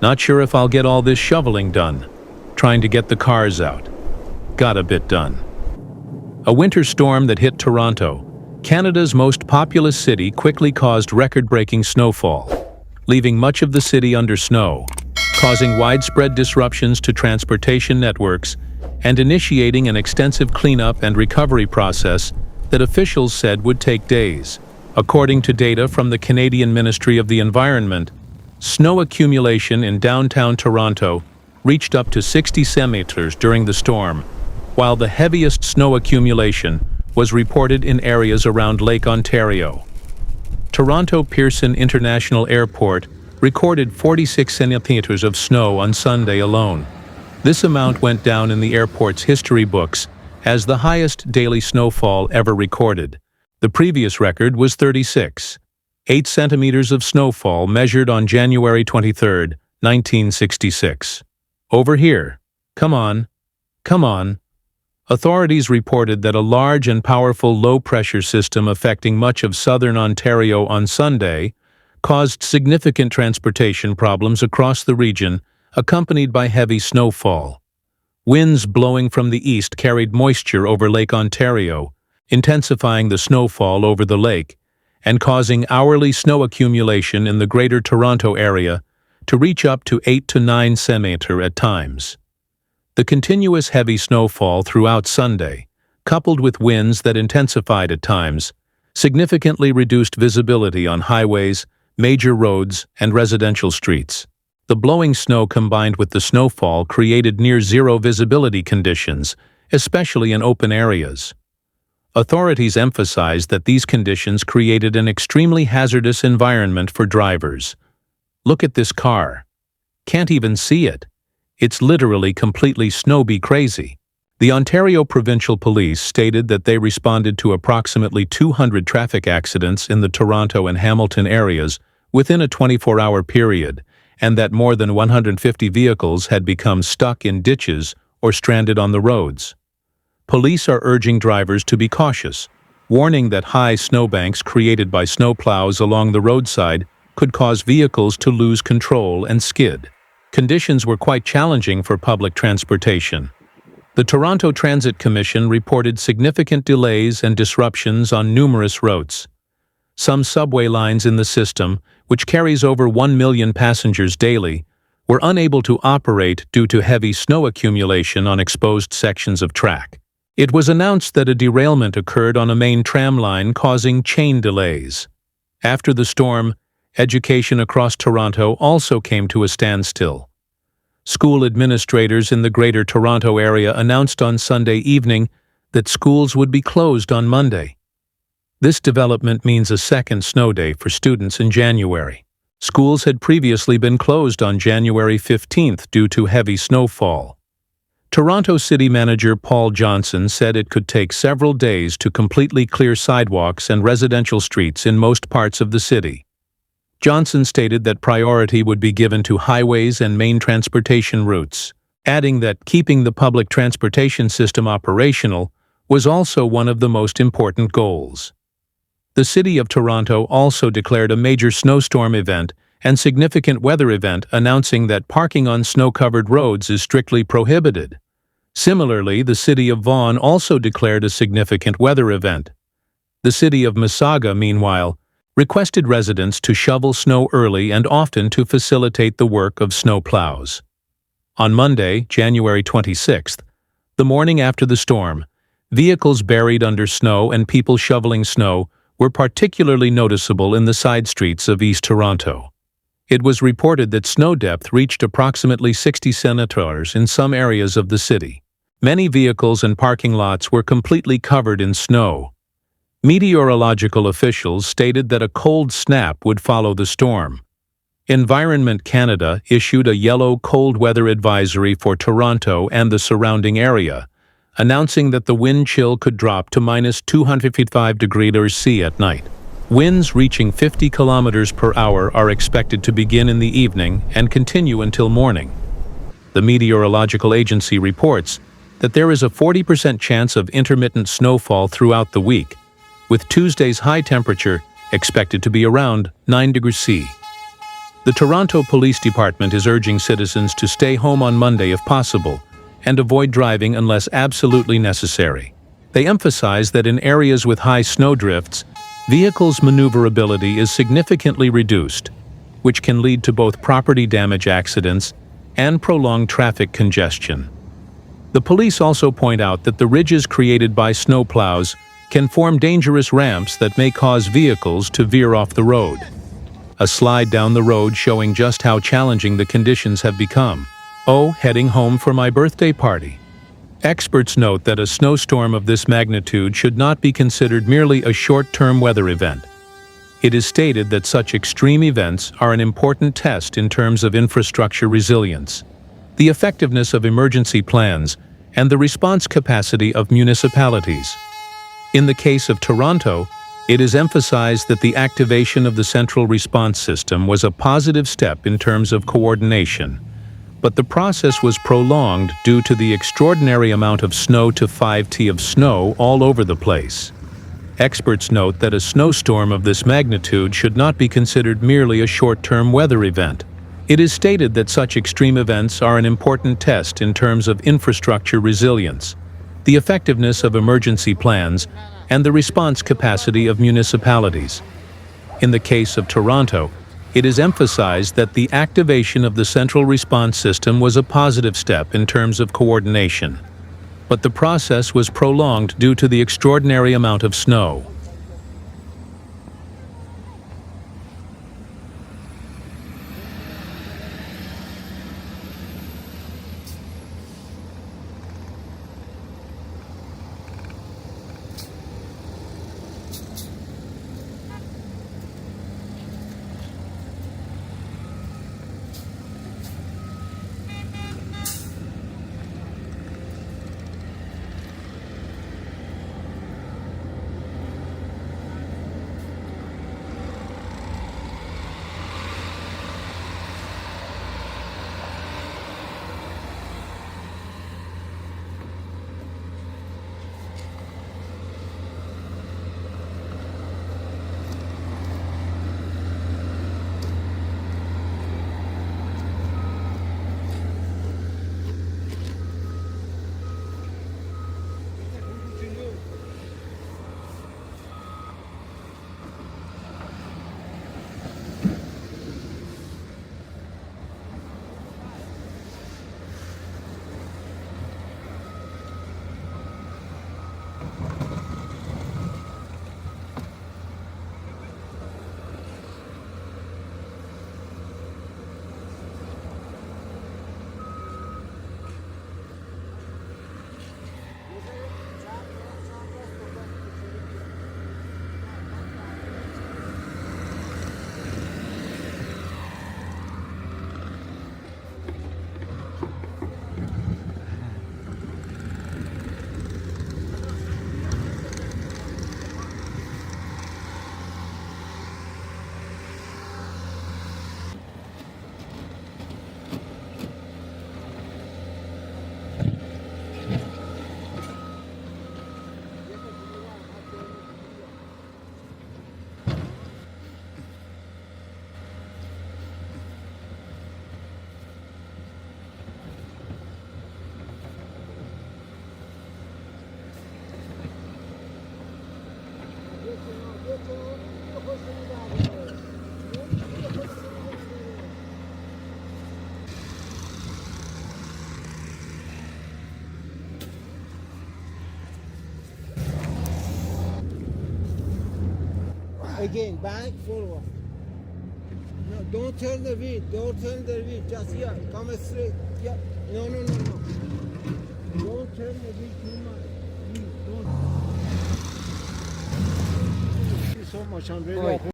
Not sure if I'll get all this shoveling done. Trying to get the cars out. Got a bit done. A winter storm that hit Toronto, Canada's most populous city, quickly caused record-breaking snowfall, leaving much of the city under snow, causing widespread disruptions to transportation networks and initiating an extensive cleanup and recovery process that officials said would take days. According to data from the Canadian Ministry of the Environment, snow accumulation in downtown Toronto reached up to 60 centimeters during the storm, while the heaviest snow accumulation was reported in areas around Lake Ontario. Toronto Pearson International Airport recorded 46 centimeters of snow on Sunday alone. This amount went down in the airport's history books as the highest daily snowfall ever recorded. The previous record was 36, 8 centimeters of snowfall measured on January 23, 1966. Over here. Come on. Come on. Authorities reported that a large and powerful low-pressure system affecting much of southern Ontario on Sunday caused significant transportation problems across the region, accompanied by heavy snowfall. Winds blowing from the east carried moisture over Lake Ontario, intensifying the snowfall over the lake and causing hourly snow accumulation in the Greater Toronto Area to reach up to 8 to 9 centimeters at times. The continuous heavy snowfall throughout Sunday, coupled with winds that intensified at times, significantly reduced visibility on highways, major roads, and residential streets. The blowing snow combined with the snowfall created near-zero visibility conditions, especially in open areas. Authorities emphasized that these conditions created an extremely hazardous environment for drivers. Look at this car. Can't even see it. It's literally completely snow-be-crazy. The Ontario Provincial Police stated that they responded to approximately 200 traffic accidents in the Toronto and Hamilton areas within a 24-hour period, and that more than 150 vehicles had become stuck in ditches or stranded on the roads. Police are urging drivers to be cautious, warning that high snowbanks created by snowplows along the roadside could cause vehicles to lose control and skid. Conditions were quite challenging for public transportation. The Toronto Transit Commission reported significant delays and disruptions on numerous routes. Some subway lines in the system, which carries over 1 million passengers daily, were unable to operate due to heavy snow accumulation on exposed sections of track. It was announced that a derailment occurred on a main tram line, causing chain delays. After the storm, education across Toronto also came to a standstill. School administrators in the Greater Toronto Area announced on Sunday evening that schools would be closed on Monday. This development means a second snow day for students in January. Schools had previously been closed on January 15th due to heavy snowfall. Toronto City Manager Paul Johnson said it could take several days to completely clear sidewalks and residential streets in most parts of the city. Johnson stated that priority would be given to highways and main transportation routes, adding that keeping the public transportation system operational was also one of the most important goals. The City of Toronto also declared a major snowstorm event and significant weather event, announcing that parking on snow-covered roads is strictly prohibited. Similarly, the City of Vaughan also declared a significant weather event. The City of Mississauga, meanwhile, requested residents to shovel snow early and often to facilitate the work of snow plows. On Monday, January 26th, the morning after the storm, vehicles buried under snow and people shoveling snow were particularly noticeable in the side streets of East Toronto. It was reported that snow depth reached approximately 60 centimeters in some areas of the city. Many vehicles and parking lots were completely covered in snow. Meteorological officials stated that a cold snap would follow the storm. Environment Canada issued a yellow cold weather advisory for Toronto and the surrounding area, announcing that the wind chill could drop to -255 degrees C at night. Winds reaching 50 kilometers per hour are expected to begin in the evening and continue until morning. The meteorological agency reports that there is a 40% chance of intermittent snowfall throughout the week, with Tuesday's high temperature expected to be around 9 degrees C. The Toronto Police Department is urging citizens to stay home on Monday if possible and avoid driving unless absolutely necessary. They emphasize that in areas with high snowdrifts, vehicles' maneuverability is significantly reduced, which can lead to both property damage accidents and prolonged traffic congestion. The police also point out that the ridges created by snowplows can form dangerous ramps that may cause vehicles to veer off the road. A slide down the road showing just how challenging the conditions have become. Oh, heading home for my birthday party. Experts note that a snowstorm of this magnitude should not be considered merely a short-term weather event. It is stated that such extreme events are an important test in terms of infrastructure resilience, the effectiveness of emergency plans, and the response capacity of municipalities. In the case of Toronto, it is emphasized that the activation of the central response system was a positive step in terms of coordination, but the process was prolonged due to the extraordinary amount of snow to 5 feet of snow all over the place. Experts note that a snowstorm of this magnitude should not be considered merely a short-term weather event. It is stated that such extreme events are an important test in terms of infrastructure resilience, the effectiveness of emergency plans, and the response capacity of municipalities. In the case of Toronto, it is emphasized that the activation of the central response system was a positive step in terms of coordination, but the process was prolonged due to the extraordinary amount of snow. Again, back, forward. No, don't turn the wheel. Don't turn the wheel. Just here. Come straight. Yeah. No. Don't turn the wheel too much. Don't. Thank you so much. I'm really